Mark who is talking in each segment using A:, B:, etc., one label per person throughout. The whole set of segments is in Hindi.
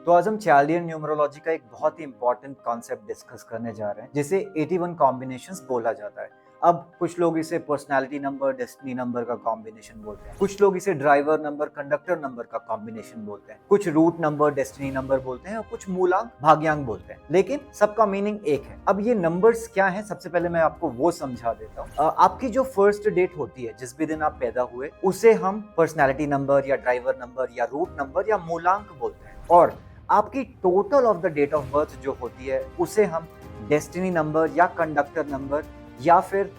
A: तो आज हम चार्लियन न्यूमरोलॉजी का एक बहुत ही इंपॉर्टेंट कॉन्सेप्ट डिस्कस करने जा रहे हैं जिसे 81 कॉम्बिनेशंस बोला जाता है। अब कुछ लोग इसे पर्सनालिटी नंबर, डेस्टिनी नंबर का कॉम्बिनेशन बोलते हैं, कुछ लोग इसे ड्राइवर नंबर, कंडक्टर नंबर का कॉम्बिनेशन बोलते हैं, कुछ रूट नंबर, डेस्टिनी नंबर बोलते हैं और कुछ मूलांक, भाग्यांक बोलते हैं, लेकिन सबका मीनिंग एक है। अब ये नंबर्स क्या हैं, सबसे पहले मैं आपको वो समझा देता हूँ। आपकी जो फर्स्ट डेट होती है, जिस भी दिन आप पैदा हुए, उसे हम पर्सनालिटी नंबर या ड्राइवर नंबर या रूट नंबर या मूलांक बोलते हैं, और आपकी total of the date of birth जो होती है उसे हम डेस्टिनी नंबर या कंडक्टर नंबर या फिर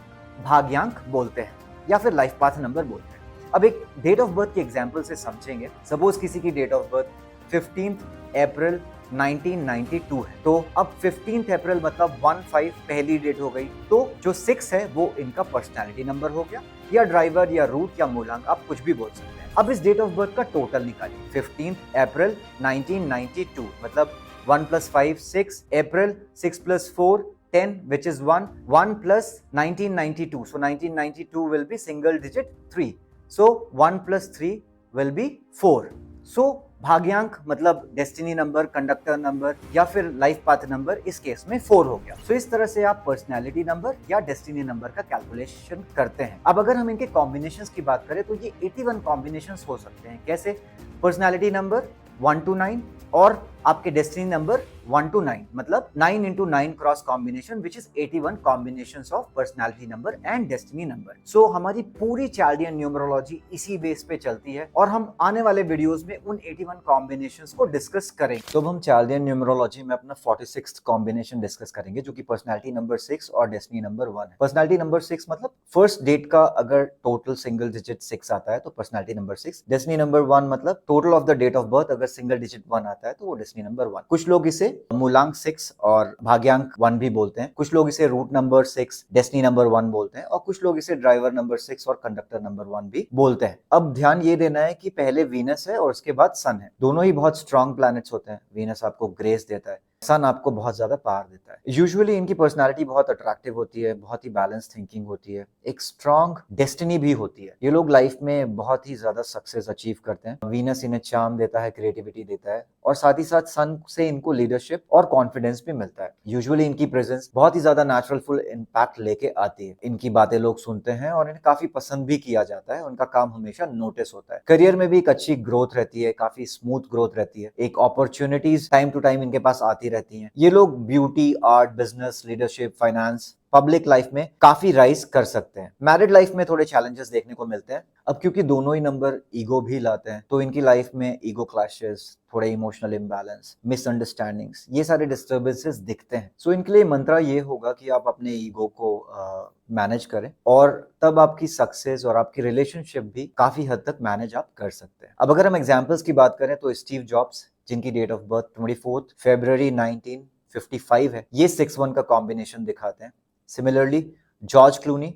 A: भाग्यांक बोलते हैं या फिर लाइफ पाथ नंबर बोलते हैं। अब एक डेट ऑफ बर्थ के एग्जांपल से समझेंगे। सपोज किसी की डेट ऑफ बर्थ 15 अप्रैल 1992 है, तो अब 15 अप्रैल मतलब 15 पहली डेट हो गई, तो जो 6 है वो इनका पर्सनालिटी नंबर हो गया, या ड्राइवर या रूट या मूलांक, आप कुछ भी बोल सकते हैं। अब इस डेट ऑफ बर्थ का टोटल निकालिए। 15 अप्रैल 1992 मतलब 1 + 5 6, अप्रैल 6 + 4 10 which is 1 plus 1992, so 1992 will be single digit 3, so 1 + 3 will be 4. so भाग्यांक मतलब डेस्टिनी नंबर, कंडक्टर नंबर या फिर लाइफ पाथ नंबर, इस केस में 4 हो गया। इस तरह से आप पर्सनालिटी नंबर या डेस्टिनी नंबर का कैलकुलेशन करते हैं। अब अगर हम इनके कॉम्बिनेशंस की बात करें तो ये 81 कॉम्बिनेशंस हो सकते हैं। कैसे? पर्सनालिटी नंबर 1 to 9 और आपके डेस्टिनी नंबर 1 to 9 मतलब 9 into 9 cross combination which is 81 combinations of personality number and destiny number. So हमारी पूरी चार्लियन न्यूमरोलॉजी इसी बेस पे चलती है और हम आने वाले वीडियोस में उन 81 कॉम्बिनेशंस को डिस्कस करेंगे। तो हम चार्लियन न्यूमरोलॉजी में अपना 46th कॉम्बिनेशन डिस्कस करेंगे जो कि पर्सनालिटी नंबर 6 और डेस्टिनी नंबर 1 है। पर्सनालिटी नंबर 6 मतलब फर्स्ट डेट का अगर टोटल सिंगल डिजिट 6 आता है तो पर्सनालिटी नंबर 6। डेस्टिनी नंबर 1 मतलब total of the date of birth अगर सिंगल डिजिट 1 आता है तो वो डेस्टिनी नंबर 1। कुछ लोग इसे मूलांक 6 और भाग्यांक 1 भी बोलते हैं, कुछ लोग इसे रूट नंबर 6, डेस्टिनी नंबर 1 बोलते हैं और कुछ लोग इसे ड्राइवर नंबर 6 और कंडक्टर नंबर 1 भी बोलते हैं। अब ध्यान ये देना है कि पहले वीनस है और उसके बाद सन है। दोनों ही बहुत स्ट्रॉन्ग प्लैनेट्स होते हैं। वीनस आपको ग्रेस देता है, सन आपको बहुत ज्यादा पावर देता है। यूजुअली इनकी पर्सनालिटी बहुत अट्रैक्टिव होती है, बहुत ही बैलेंस थिंकिंग होती है, एक स्ट्रॉन्ग डेस्टिनी भी होती है। ये लोग लाइफ में बहुत ही ज्यादा सक्सेस अचीव करते हैं। वीनस इन्हें चार्म देता है, क्रिएटिविटी देता है और साथ ही साथ सन से इनको लीडरशिप और कॉन्फिडेंस भी मिलता है। यूजुअली इनकी प्रेजेंस बहुत ही ज्यादा नेचुरलफुल इम्पैक्ट लेके आती है। इनकी बातें लोग सुनते हैं और इन्हें काफी पसंद भी किया जाता है। उनका काम हमेशा नोटिस होता है। करियर में भी एक अच्छी ग्रोथ रहती है, काफी स्मूथ ग्रोथ रहती है। एक अपॉर्चुनिटीज टाइम टू टाइम इनके पास आती रहती हैं। ये लोग beauty, art, business, leadership, finance, public life में काफी राइज कर सकते हैं। मैरिड लाइफ में थोड़े चैलेंजेस देखने को मिलते हैं। अब क्योंकि दोनों ही नंबर ईगो भी लाते हैं तो इनकी लाइफ में ईगो क्लैशेस, थोड़े इमोशनल इम्बैलेंस, मिसअंडरस्टैंडिंग्स, ये सारे डिस्टर्बेंसेस दिखते हैं। सो इनके लिए मंत्रा ये होगा कि आप अपने ईगो को मैनेज करें और तब आपकी सक्सेस और आपकी रिलेशनशिप भी काफी हद तक मैनेज आप कर सकते हैं। अब अगर हम एग्जाम्पल्स की बात करें तो स्टीव जॉब्स, जिनकी डेट ऑफ बर्थ 24 फरवरी 1955 है, ये 6-1 का कॉम्बिनेशन दिखाते हैं। सिमिलरली जॉर्ज क्लूनी,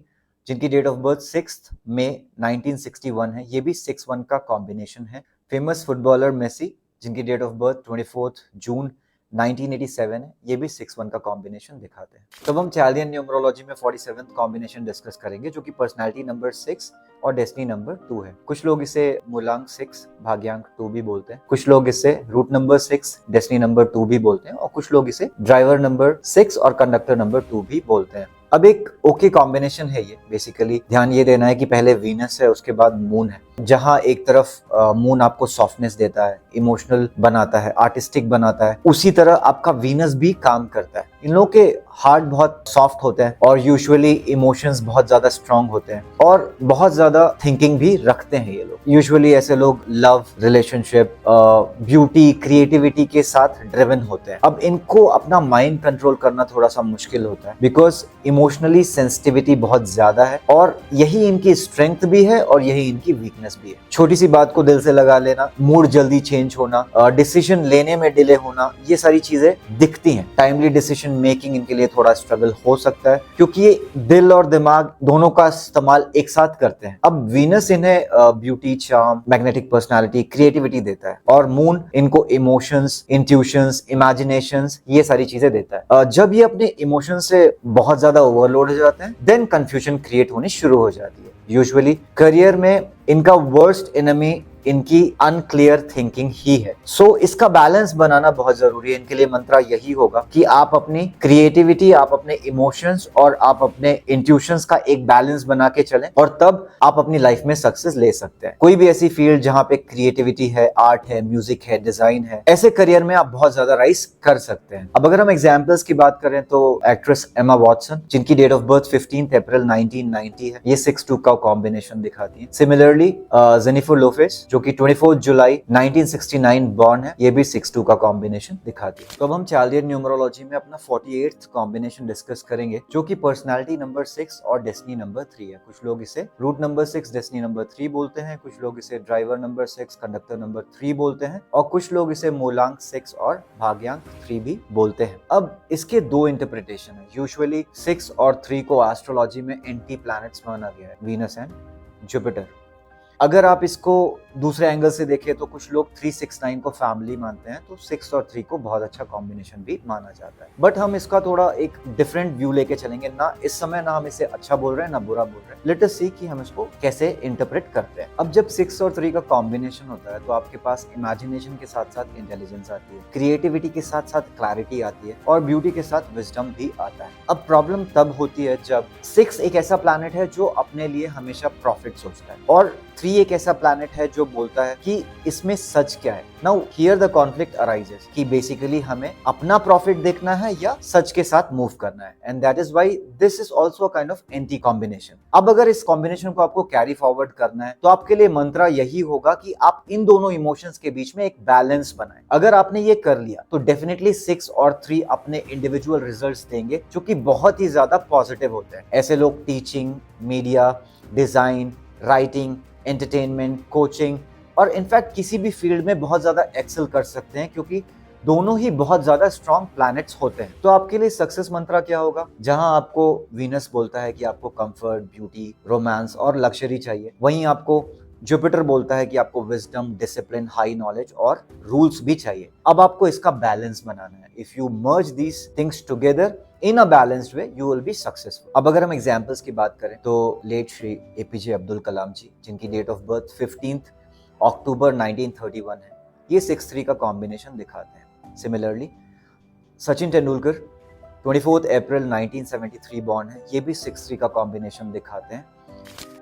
A: जिनकी डेट ऑफ बर्थ 6 मई 1961 है, ये भी 6-1 का कॉम्बिनेशन है। फेमस फुटबॉलर मेसी, जिनकी डेट ऑफ बर्थ 24 जून 1987 है, ये भी 6-1 का कॉम्बिनेशन दिखाते हैं। तब हम चार्लियन न्यूमरोलॉजी में 47th कॉम्बिनेशन डिस्कस करेंगे जो कि पर्सनालिटी नंबर 6 और डेस्टिनी नंबर 2 है। कुछ लोग इसे मूलांक 6, भाग्यांक 2 भी बोलते हैं, कुछ लोग इसे रूट नंबर 6, डेस्टिनी नंबर 2 भी बोलते हैं और कुछ लोग इसे ड्राइवर नंबर 6 और कंडक्टर नंबर 2 भी बोलते हैं। अब एक ओके कॉम्बिनेशन है ये। बेसिकली ध्यान ये देना है कि पहले वीनस है, उसके बाद मून है। जहां एक तरफ मून आपको सॉफ्टनेस देता है, इमोशनल बनाता है, आर्टिस्टिक बनाता है, उसी तरह आपका वीनस भी काम करता है। इन लोगों के हार्ट बहुत सॉफ्ट होते हैं और यूजुअली इमोशंस बहुत ज्यादा स्ट्रांग होते हैं और बहुत ज्यादा थिंकिंग भी रखते हैं ये लोग। यूजुअली ऐसे लोग लव, रिलेशनशिप, ब्यूटी, क्रिएटिविटी के साथ ड्रिवन होते हैं। अब इनको अपना माइंड कंट्रोल करना थोड़ा सा मुश्किल होता है बिकॉज इमोशनली सेंसिटिविटी बहुत ज्यादा है और यही इनकी स्ट्रेंथ भी है और यही इनकी वीकनेस भी है। छोटी सी बात को दिल से लगा लेना, मूड जल्दी चेंज होना, डिसीजन लेने में डिले होना, ये सारी चीजें दिखती हैं। टाइमली डिसीजन मेकिंग इनके लिए थोड़ा स्ट्रगल हो सकता है क्योंकि ये दिल और दिमाग दोनों का इस्तेमाल एक साथ करते हैं। अब वीनस इन्हें beauty, charm, magnetic personality, creativity देता है और मून इनको इमोशंस, इंट्यूशंस, इमेजिनेशंस, ये सारी चीजें देता है। जब ये अपने इमोशन से बहुत ज्यादा ओवरलोड हो जाते हैं देन कंफ्यूजन क्रिएट होनी शुरू हो जाती है। यूजुअली करियर में इनका वर्स्ट एनिमी इनकी अनक्लियर थिंकिंग ही है। सो इसका बैलेंस बनाना बहुत जरूरी है। इनके लिए मंत्रा यही होगा कि आप अपनी क्रिएटिविटी, आप अपने इमोशंस और आप अपने इंट्यूशंस का एक बैलेंस बना के चलें, और तब आप अपनी लाइफ में सक्सेस ले सकते हैं। कोई भी ऐसी फील्ड जहां पे क्रिएटिविटी है, आर्ट है, म्यूजिक है, डिजाइन है, ऐसे करियर में आप बहुत ज्यादा राइज कर सकते हैं। अब अगर हम एग्जांपल्स की बात करें तो एक्ट्रेस एमा वॉटसन, जिनकी डेट ऑफ बर्थ 15 अप्रैल 1990 है, ये 6'2" का कॉम्बिनेशन दिखाती है। सिमिलरली जेनिफर लोपेज, जो कि 24 जुलाई 1969 बॉर्न है, ये भी 6'2" का कॉम्बिनेशन दिखाती है। तो अब हम चार्लियन न्यूमरोलॉजी में अपना 48th कॉम्बिनेशन डिस्कस करेंगे, जो कि पर्सनालिटी नंबर 6 और डेस्टिनी नंबर 3 है। कुछ लोग इसे रूट नंबर 6 डेस्टिनी नंबर 3 बोलते हैं, कुछ लोग इसे ड्राइवर नंबर 6 कंडक्टर नंबर 3 बोलते हैं, और कुछ लोग इसे मूलांक 6 और भाग्यांक 3 भी बोलते हैं। अब इसके दो इंटरप्रिटेशन है। यूजुअली 6 और 3 को एस्ट्रोलॉजी में एंटी प्लैनेट्स माना गया है, वीनस एंड जुपिटर। अगर आप इसको दूसरे एंगल से देखें तो कुछ लोग 369 को फैमिली मानते हैं, तो 6 और 3 को बहुत अच्छा कॉम्बिनेशन भी माना जाता है। बट हम इसका थोड़ा एक डिफरेंट व्यू लेके चलेंगे। ना इस समय ना हम इसे अच्छा बोल रहे हैं ना बुरा बोल रहे हैं। लेट अस सी कि हम इसको कैसे इंटरप्रेट करते हैं। अब जब 6 और 3 का कॉम्बिनेशन होता है तो आपके पास इमेजिनेशन के साथ साथ इंटेलिजेंस आती है, क्रिएटिविटी के साथ साथ क्लैरिटी आती है, और ब्यूटी के साथ विजडम भी आता है। अब प्रॉब्लम तब होती है जब 6 एक ऐसा प्लैनेट है जो अपने लिए हमेशा प्रॉफिट सोचता है, और 3 एक ऐसा प्लैनेट है जो बोलता है कि इसमें सच क्या है। Now here the conflict arises कि बेसिकली हमें अपना प्रॉफिट देखना है या सच के साथ मूव करना है, and that is why this is also a kind of anti combination. अब अगर इस कॉम्बिनेशन को आपको कैरी फॉरवर्ड करना है तो आपके लिए मंत्रा यही होगा कि आप इन दोनों इमोशंस के बीच में एक बैलेंस बनाएं। अगर आपने ये कर लिया तो डेफिनेटली 6 और 3 अपने इंडिविजुअल रिजल्ट्स देंगे, जो कि बहुत ही ज्यादा पॉजिटिव होते हैं। ऐसे लोग teaching, media, design, writing, entertainment, coaching और इनफैक्ट किसी भी फील्ड में बहुत ज्यादा एक्सेल कर सकते हैं, क्योंकि दोनों ही बहुत ज्यादा स्ट्रॉन्ग प्लैनेट्स होते हैं। तो आपके लिए सक्सेस मंत्रा क्या होगा? जहां आपको वीनस बोलता है कि आपको कंफर्ट, ब्यूटी, रोमांस और लग्जरी चाहिए, वहीं आपको जुपिटर बोलता है कि आपको विजडम, डिसिप्लिन, हाई नॉलेज और रूल्स भी चाहिए। अब आपको इसका बैलेंस बनाना है। If you merge these things together in a balanced way, you will be successful. अब अगर हम एग्जांपल्स की बात करें तो लेट श्री एपीजे अब्दुल कलाम जी, जिनकी डेट ऑफ बर्थ 15 अक्टूबर 1931 है, ये 6'3" का कॉम्बिनेशन दिखाते हैं। सिमिलरली सचिन तेंदुलकर 24 अप्रैल 1973 बॉर्न है, ये भी 6'3" का कॉम्बिनेशन दिखाते हैं।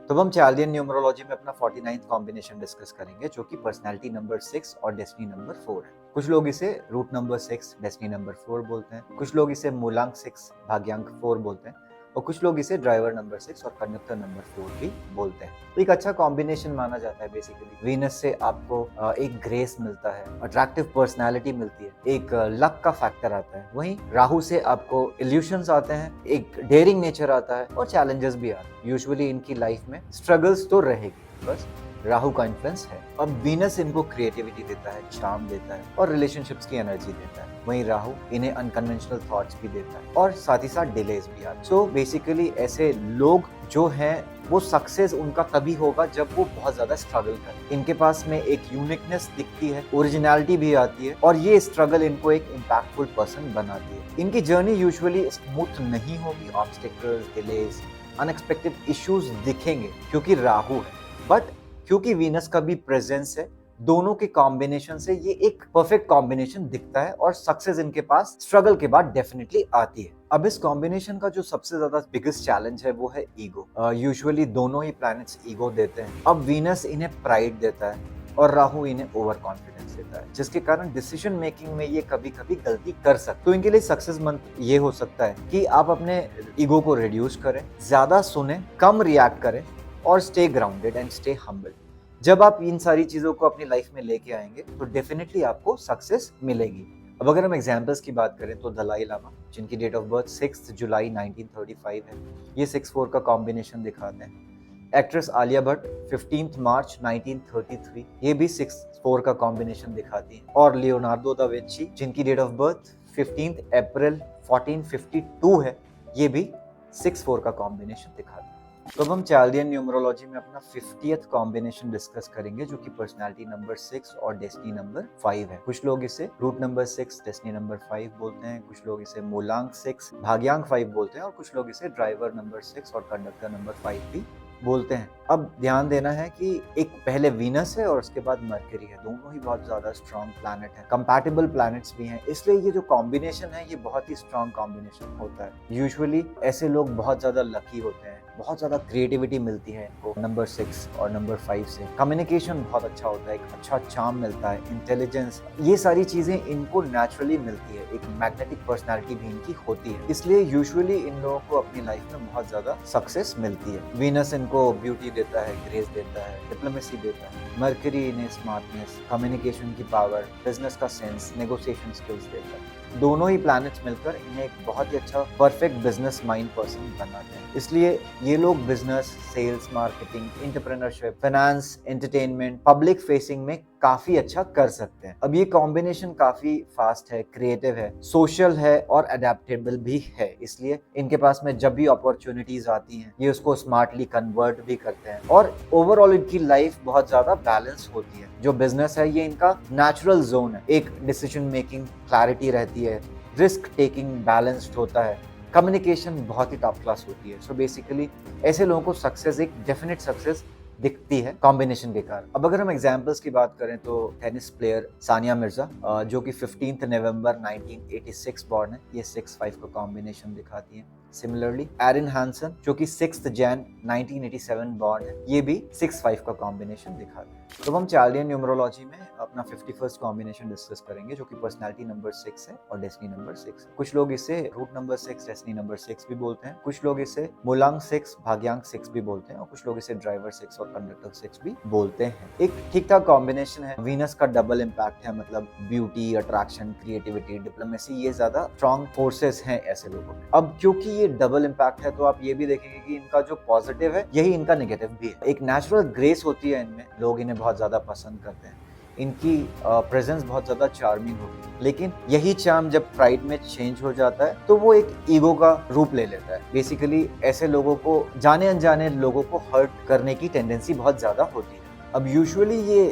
A: तो हम चार्लियन न्यूमरोलॉजी में अपना 49th कॉम्बिनेशन डिस्कस करेंगे, जो कि पर्सनालिटी नंबर 6 और डेस्टिनी नंबर 4 है। कुछ लोग इसे रूट नंबर 6 डेस्टिनी नंबर 4 बोलते हैं, कुछ लोग इसे मूलांक 6 भाग्यांक 4 बोलते हैं, और कुछ लोग इसे ड्राइवर नंबर 6 और कंडक्टर नंबर 4 भी बोलते हैं। तो एक अच्छा कॉम्बिनेशन माना जाता है। बेसिकली वीनस से आपको एक ग्रेस मिलता है, अट्रैक्टिव पर्सनालिटी मिलती है, एक लक का फैक्टर आता है। वहीं राहु से आपको इल्यूशंस आते हैं, एक डेयरिंग नेचर आता है और चैलेंजेस भी आते हैं। यूजुअली इनकी लाइफ में स्ट्रगल्स तो रहेगी, बस राहु का इन्फ्लुएंस है। अब वीनस इनको क्रिएटिविटी देता है, चार्म देता है और रिलेशनशिप्स की एनर्जी देता है। वहीं राहु इन्हें अनकन्वेंशनल थॉट्स भी देता है और साथ ही साथ डिलेज भी आते हैं। सो बेसिकली ऐसे लोग जो हैं वो सक्सेस उनका तभी होगा जब वो बहुत ज्यादा स्ट्रगल करें। इनके पास में एक यूनिकनेस दिखती है, ओरिजिनलिटी भी आती है, और ये स्ट्रगल इनको एक इम्पैक्टफुल पर्सन बनाती है। इनकी जर्नी यूजुअली स्मूथ नहीं होगी, ऑब्स्टेकल्स, डिलेज, अनएक्सपेक्टेड इश्यूज दिखेंगे क्योंकि राहु है। बट क्योंकि वीनस का भी प्रेजेंस है, दोनों के कॉम्बिनेशन से ये एक परफेक्ट कॉम्बिनेशन दिखता है, और सक्सेस इनके पास स्ट्रगल के बाद डेफिनेटली आती है। अब इस कॉम्बिनेशन का जो सबसे ज्यादा बिगेस्ट चैलेंज है वो है ईगो। यूजुअली दोनों ही प्लैनेट्स ईगो देते हैं। अब वीनस इन्हें प्राइड देता है और राहु इन्हें ओवर कॉन्फिडेंस देता है, जिसके कारण डिसीजन मेकिंग में ये कभी कभी गलती कर सकते। तो इनके लिए सक्सेस मंत्र ये हो सकता है कि आप अपने ईगो को रिड्यूस करें, ज्यादा सुने, कम रिएक्ट करें, और stay grounded and stay humble. जब आप इन सारी चीजों को अपनी लाइफ में लेके आएंगे तो डेफिनेटली आपको सक्सेस मिलेगी। अब अगर हम एग्जांपल्स की बात करें तो दलाई लामा, जिनकी डेट ऑफ बर्थ 6 जुलाई 1935 है, ये 6'4" का कॉम्बिनेशन दिखाते हैं। एक्ट्रेस आलिया भट्ट 15 मार्च 1933, ये भी 6'4" का कॉम्बिनेशन दिखाती है। और लियोनार्डो दा विंची, जिनकी डेट ऑफ बर्थ 15 अप्रैल 1452 है, ये भी 6'4" का कॉम्बिनेशन दिखाते हैं। तो अब हम चार्लियन न्यूमरोलॉजी में अपना 50th कॉम्बिनेशन डिस्कस करेंगे, जो कि पर्सनालिटी नंबर 6 और डेस्टिनी नंबर 5 है। कुछ लोग इसे रूट नंबर 6 डेस्टिनी नंबर 5 बोलते हैं, कुछ लोग इसे मूलांक 6 भाग्यांक 5 बोलते हैं, और कुछ लोग इसे ड्राइवर नंबर 6 और कंडक्टर नंबर 5 भी बोलते हैं। अब ध्यान देना है कि एक पहले वीनस है और उसके बाद मरकरी है, दोनों ही बहुत ज्यादा स्ट्रॉन्ग प्लैनेट है, कंपैटिबल प्लैनेट्स भी हैं, इसलिए ये जो कॉम्बिनेशन है ये बहुत ही स्ट्रॉन्ग कॉम्बिनेशन होता है। यूजुअली ऐसे लोग बहुत ज्यादा लकी होते हैं, बहुत ज्यादा क्रिएटिविटी मिलती है इनको नंबर 6 और नंबर 5 से। कम्युनिकेशन बहुत अच्छा होता है, एक अच्छा चार्म मिलता है, इंटेलिजेंस, ये सारी चीजें इनको नेचुरली मिलती है, एक मैग्नेटिक पर्सनालिटी भी इनकी होती है, इसलिए यूजुअली इन लोगों को अपनी लाइफ में बहुत ज्यादा सक्सेस मिलती है। वीनस इनको ब्यूटी देता है, ग्रेस देता है, डिप्लोमेसी देता है। मरकरी इन्हें स्मार्टनेस, कम्युनिकेशन की पावर, बिजनेस का सेंस, नेगोशिएशन स्किल्स देता है। दोनों ही प्लैनेट्स मिलकर इन्हें एक बहुत ही अच्छा परफेक्ट बिजनेस माइंड पर्सन बनाते हैं, इसलिए ये लोग business, sales, marketing, entrepreneurship, finance, entertainment, public facing में काफी अच्छा कर सकते हैं। अब ये कॉम्बिनेशन काफी फास्ट है, क्रिएटिव है, सोशल है और अडेप्टेबल भी है, इसलिए इनके पास में जब भी अपॉर्चुनिटीज आती हैं ये उसको स्मार्टली कन्वर्ट भी करते हैं और ओवरऑल इनकी लाइफ बहुत ज्यादा बैलेंस होती है। जो बिजनेस है ये इनका नेचुरल जोन है, एक डिसीजन मेकिंग क्लैरिटी रहती है, रिस्क टेकिंग बैलेंस्ड होता है, कम्युनिकेशन बहुत ही टॉप क्लास होती है। सो बेसिकली ऐसे लोगों को सक्सेस, एक डेफिनेट सक्सेस दिखती है कॉम्बिनेशन के कारण। अब अगर हम एग्जांपल्स की बात करें तो टेनिस प्लेयर सानिया मिर्जा जो कि 15 नवंबर 1986 बॉर्न है, ये 6-5 का कॉम्बिनेशन दिखाती है। सिमिलरली एरिन हैंसन जो कि 6 जैन 1987 बॉर्न है, ये भी 6-5 का कॉम्बिनेशन दिखाते हैं। तो हम चार्लियन न्यूमरोलॉजी में अपना 51st कॉम्बिनेशन डिस्कस करेंगे जो कि पर्सनालिटी नंबर 6 है और डेस्टिनी नंबर 6 है। कुछ लोग इसे रूट नंबर 6, डेस्टिनी नंबर 6 भी बोलते हैं, कुछ लोग इसे मुलांग 6, भाग्यांक 6 भी बोलते हैं और कुछ लोग इसे ड्राइवर 6 और कंडक्टर 6 भी बोलते हैं। एक ठीक ठाक कॉम्बिनेशन है। वीनस का डबल इम्पैक्ट है, मतलब ब्यूटी, अट्रैक्शन, क्रिएटिविटी, डिप्लोमेसी, ये ज्यादा स्ट्रॉन्ग फोर्सेस हैं ऐसे लोगों में। अब क्योंकि ये डबल इम्पैक्ट है तो आप ये भी देखेंगे कि इनका जो पॉजिटिव है यही इनका नेगेटिव भी है। एक नेचुरल ग्रेस होती है इनमें, लोग इन्हें बहुत ज्यादा पसंद करते हैं, इनकी प्रेजेंस बहुत ज्यादा चार्मिंग होगी, लेकिन यही चार्म जब प्राइड में चेंज हो जाता है तो वो एक ईगो का रूप ले लेता है। बेसिकली ऐसे लोगों को, जाने अनजाने लोगों को हर्ट करने की टेंडेंसी बहुत ज्यादा होती है। अब यूजुअली ये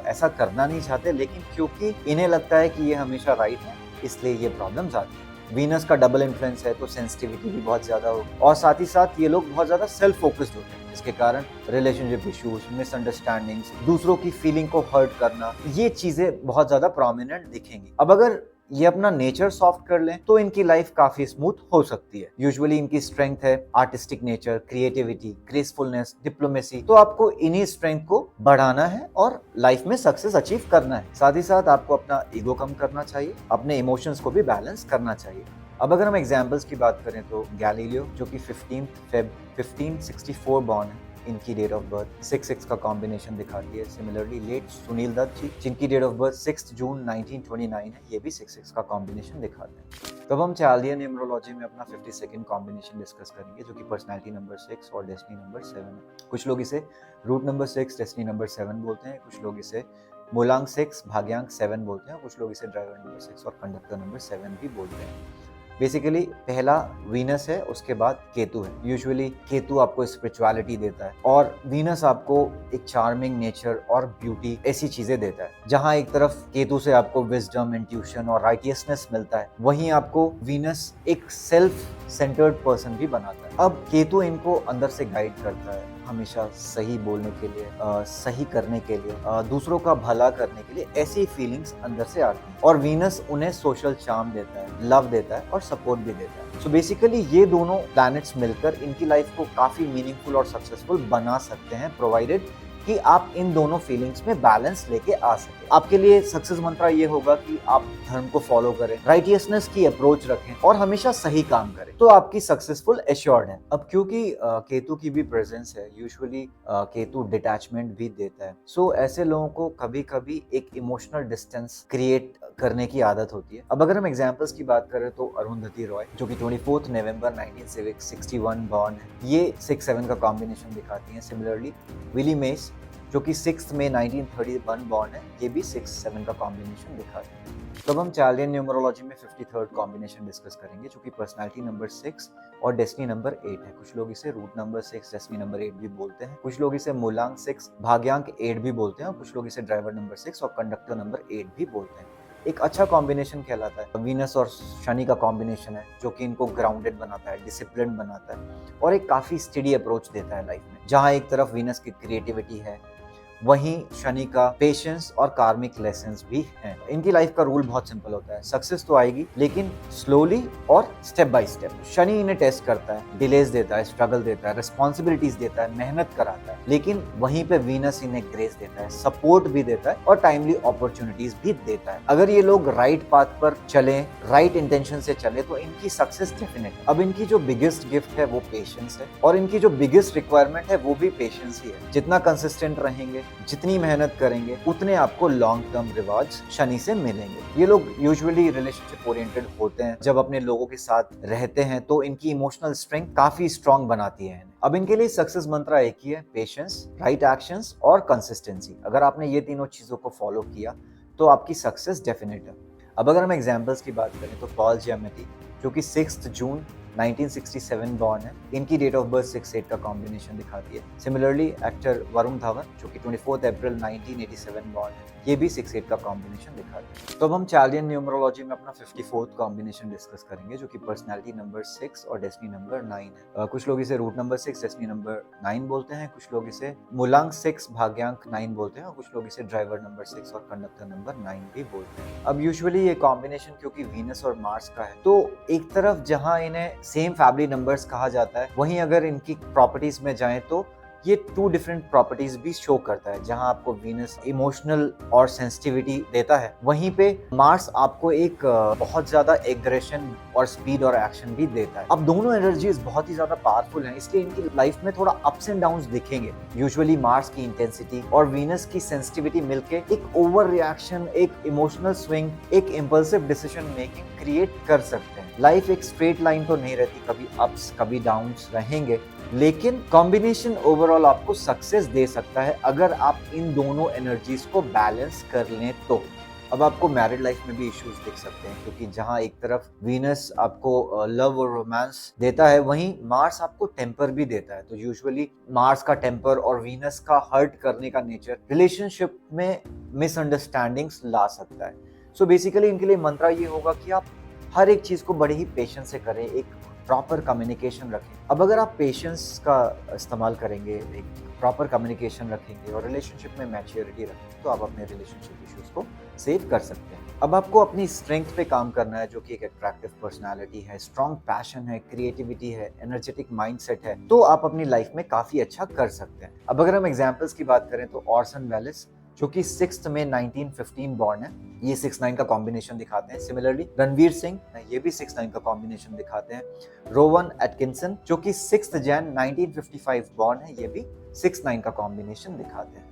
A: ऐसा करना नहीं चाहते, लेकिन क्योंकि इन्हें लगता है कि ये हमेशा राइट है, इसलिए ये प्रॉब्लम्स आती है। वीनस का डबल इन्फ्लुएंस है तो सेंसिटिविटी भी बहुत ज्यादा होगी और साथ ही साथ ये लोग बहुत ज्यादा सेल्फ फोकस्ड होते हैं, जिसके कारण रिलेशनशिप इश्यूज, मिसअंडरस्टैंडिंग्स, दूसरों की फीलिंग को हर्ट करना, ये चीजें बहुत ज्यादा प्रोमिनेंट दिखेंगी। अब अगर ये अपना नेचर सॉफ्ट कर लें तो इनकी लाइफ काफी स्मूथ हो सकती है। यूजुअली इनकी स्ट्रेंथ है आर्टिस्टिक नेचर, क्रिएटिविटी, ग्रेसफुलनेस, डिप्लोमेसी, तो आपको इन्हीं स्ट्रेंथ को बढ़ाना है और लाइफ में सक्सेस अचीव करना है। साथ ही साथ आपको अपना ईगो कम करना चाहिए, अपने इमोशंस को भी बैलेंस करना चाहिए। अब अगर हम एग्जाम्पल्स की बात करें तो गैलीलियो जो कि 15 फेब 1564 बॉर्न है, इनकी डेट ऑफ बर्थ 6-6 का कॉम्बिनेशन दिखाती है। सिमिलरली लेट सुनील दत्त जी जिनकी डेट ऑफ बर्थ 6 जून 1929 है, ये भी 6-6 का कॉम्बिनेशन दिखाते हैं। तब हम चार्लियन न्यूमरोलॉजी में अपना 52nd कॉम्बिनेशन डिस्कस करेंगे जो कि पर्सनालिटी नंबर 6 और डेस्टिनी नंबर 7 है। कुछ लोग इसे रूट नंबर 6, डेस्टिनी नंबर 7 बोलते हैं, कुछ लोग इसे मूलांक 6, भाग्यांक 7 बोलते हैं, कुछ लोग इसे ड्राइवर नंबर 6 और कंडक्टर नंबर 7 भी बोलते हैं। बेसिकली पहला वीनस है, उसके बाद केतु है। यूजुअली केतु आपको स्पिरिचुअलिटी देता है और वीनस आपको एक चार्मिंग नेचर और ब्यूटी, ऐसी चीजें देता है। जहां एक तरफ केतु से आपको विजडम, इंट्यूशन और राइटियसनेस मिलता है, वहीं आपको वीनस एक सेल्फ सेंटर्ड पर्सन भी बनाता है। अब केतु इनको अंदर से गाइड करता है, हमेशा सही बोलने के लिए, सही करने के लिए, दूसरों का भला करने के लिए, ऐसी फीलिंग्स अंदर से आती हैं। और वीनस उन्हें सोशल चार्म देता है, लव देता है और सपोर्ट भी देता है। सो बेसिकली ये दोनों प्लैनेट्स मिलकर इनकी लाइफ को काफी मीनिंगफुल और सक्सेसफुल बना सकते हैं, प्रोवाइडेड कि आप इन दोनों फीलिंग्स में बैलेंस लेके आ सके। आपके लिए सक्सेस मंत्र ये होगा कि आप धर्म को फॉलो करें, राइटियसनेस की अप्रोच रखें और हमेशा सही काम करें, तो आपकी सक्सेसफुल एश्योर्ड है। अब क्योंकि केतु की भी प्रेजेंस है, यूजुअली केतु डिटैचमेंट भी देता है। सो ऐसे लोगों को कभी कभी एक इमोशनल डिस्टेंस क्रिएट करने की आदत होती है। अब अगर हम एग्जांपल्स की बात करें तो अरुंधति रॉय जो कि 24 नवंबर 1961 बॉर्न है, ये 6-7 का कॉम्बिनेशन दिखाती हैं। सिमिलरली विली मेस जो कि 6 मई 1931 बॉर्न है, ये भी 6-7 का कॉम्बिनेशन दिखाते हैं। तब हम चार्लियन न्यूमरोलॉजी में 53rd कॉम्बिनेशन डिस्कस करेंगे जो कि पर्सनालिटी नंबर 6 और डेस्टिनी नंबर 8 है। कुछ लोग इसे रूट नंबर 6, डेस्टिनी नंबर 8 भी बोलते हैं, कुछ लोग इसे मूलांक 6, भाग्यांक 8 भी बोलते हैं और कुछ लोग इसे ड्राइवर नंबर 6 और कंडक्टर नंबर 8 भी बोलते हैं। एक अच्छा कॉम्बिनेशन कहलाता है। वीनस और शनि का कॉम्बिनेशन है जो कि इनको ग्राउंडेड बनाता है, डिसिप्लिन बनाता है और एक काफ़ी स्टडी अप्रोच देता है लाइफ में। जहाँ एक तरफ वीनस की क्रिएटिविटी है, वहीं शनि का पेशेंस और कार्मिक लेसन्स भी हैं। इनकी लाइफ का रूल बहुत सिंपल होता है, सक्सेस तो आएगी लेकिन स्लोली और स्टेप बाय स्टेप। शनि इन्हें टेस्ट करता है, डिलेज देता है, स्ट्रगल देता है, रिस्पॉन्सिबिलिटीज देता है, मेहनत कराता है, लेकिन वहीं पे वीनस इन्हें ग्रेस देता है, सपोर्ट भी देता है और टाइमली अपॉर्चुनिटीज भी देता है। अगर ये लोग राइट पाथ पर चले, राइट इंटेंशन से चले तो इनकी सक्सेस डेफिनेट है। अब इनकी जो बिगेस्ट गिफ्ट है वो पेशेंस है और इनकी जो बिगेस्ट रिक्वायरमेंट है वो भी पेशेंस ही है। जितना कंसिस्टेंट रहेंगे, जितनी मेहनत करेंगे, उतने आपको लॉन्ग टर्म रिवार्ड्स शनि से मिलेंगे। ये लोग यूजुअली रिलेशनशिप ओरिएंटेड होते हैं। जब अपने लोगों के साथ रहते हैं तो इनकी इमोशनल स्ट्रेंथ काफी स्ट्रांग बनाती है। अब इनके लिए सक्सेस मंत्र एक ही है, पेशेंस, राइट एक्शंस और कंसिस्टेंसी। अगर आपने ये तीनों चीजों को फॉलो किया तो आपकी सक्सेस डेफिनेट है। अब अगर हम एग्जांपल्स की बात करें तो पॉल जियामेटी जो कि 6 जून 1967 बॉर्न है, इनकी डेट ऑफ बर्थ 6-8 का कॉम्बिनेशन दिखाती है। सिमिलरली एक्टर वरुण धवन जो कि 24 अप्रैल 1987 बॉर्न है, ये भी 6-8 का कॉम्बिनेशन दिखाती है। तो अब हम चार्लियन न्यूमरोलॉजी में अपना 54th कॉम्बिनेशन डिस्कस करेंगे जो कि पर्सनैलिटी नंबर 6 और डेस्टिनी नंबर 9 है। कुछ लोग इसे रूट नंबर 6 डेस्टिनी नंबर 9 बोलते हैं, कुछ लोग इसे मूलांक 6 भाग्यांक 9 बोलते हैं और कुछ लोग इसे ड्राइवर नंबर 6 और कंडक्टर नंबर 9 भी बोलते हैं। अब यूजुअली ये कॉम्बिनेशन क्योंकि वीनस और मार्स का है तो एक तरफ जहां इन्हें सेम फैमिली नंबर्स कहा जाता है, वहीं अगर इनकी प्रॉपर्टीज में जाएं तो ये 2 डिफरेंट प्रॉपर्टीज भी शो करता है। जहां आपको वीनस इमोशनल और सेंसिटिविटी देता है, वहीं पे मार्स आपको एक बहुत ज्यादा एग्रेशन और स्पीड और एक्शन भी देता है। अब दोनों एनर्जीज बहुत ही ज्यादा पावरफुल हैं, इसलिए इनकी लाइफ में थोड़ा अप्स एंड डाउन्स दिखेंगे। यूजुअली मार्स की इंटेंसिटी और वीनस की सेंसिटिविटी मिलके एक ओवर रिएक्शन, एक इमोशनल स्विंग, एक इम्पल्सिव डिसीजन मेकिंग क्रिएट कर सकते हैं। लाइफ एक स्ट्रेट लाइन तो नहीं रहती, कभी अप्स कभी डाउन्स रहेंगे, लेकिन कॉम्बिनेशन ओवरऑल आपको सक्सेस दे सकता है अगर आप इन दोनों एनर्जीज को बैलेंस कर लें तो। अब आपको मैरिड लाइफ में भी इश्यूज दिख सकते हैं क्योंकि जहां एक तरफ वीनस आपको लव और रोमांस देता है, वहीं मार्स आपको टेम्पर भी देता है। तो यूजुअली मार्स का टेम्पर और वीनस का हर्ट करने का नेचर रिलेशनशिप में मिसअंडरस्टैंडिंग्स ला सकता है। सो बेसिकली इनके लिए मंत्र ये होगा कि आप हर एक चीज को बड़े ही पेशेंस से करें, एक प्रॉपर कम्युनिकेशन रखें। अब अगर आप पेशेंस का इस्तेमाल करेंगे, एक प्रॉपर कम्युनिकेशन रखेंगे और रिलेशनशिप में मैच्योरिटी रखेंगे तो आप अपने रिलेशनशिप इश्यूज को सेव कर सकते हैं। अब आपको अपनी स्ट्रेंथ पे काम करना है जो कि एक अट्रैक्टिव पर्सनालिटी है, स्ट्रॉन्ग पैशन है, क्रिएटिविटी है, एनर्जेटिक माइंडसेट है, तो आप अपनी लाइफ में काफी अच्छा कर सकते हैं। अब अगर हम एग्जांपल्स की बात करें तो ऑर्सन वेलेस जो कि 6 मई 1915 बॉर्न है, ये 6-9 का कॉम्बिनेशन दिखाते हैं। सिमिलरली रणवीर सिंह, ये भी 6-9 का कॉम्बिनेशन दिखाते हैं। रोवन एटकिंसन जो कि 6 जनवरी 1955 बॉर्न है, ये भी 6-9 का कॉम्बिनेशन दिखाते हैं।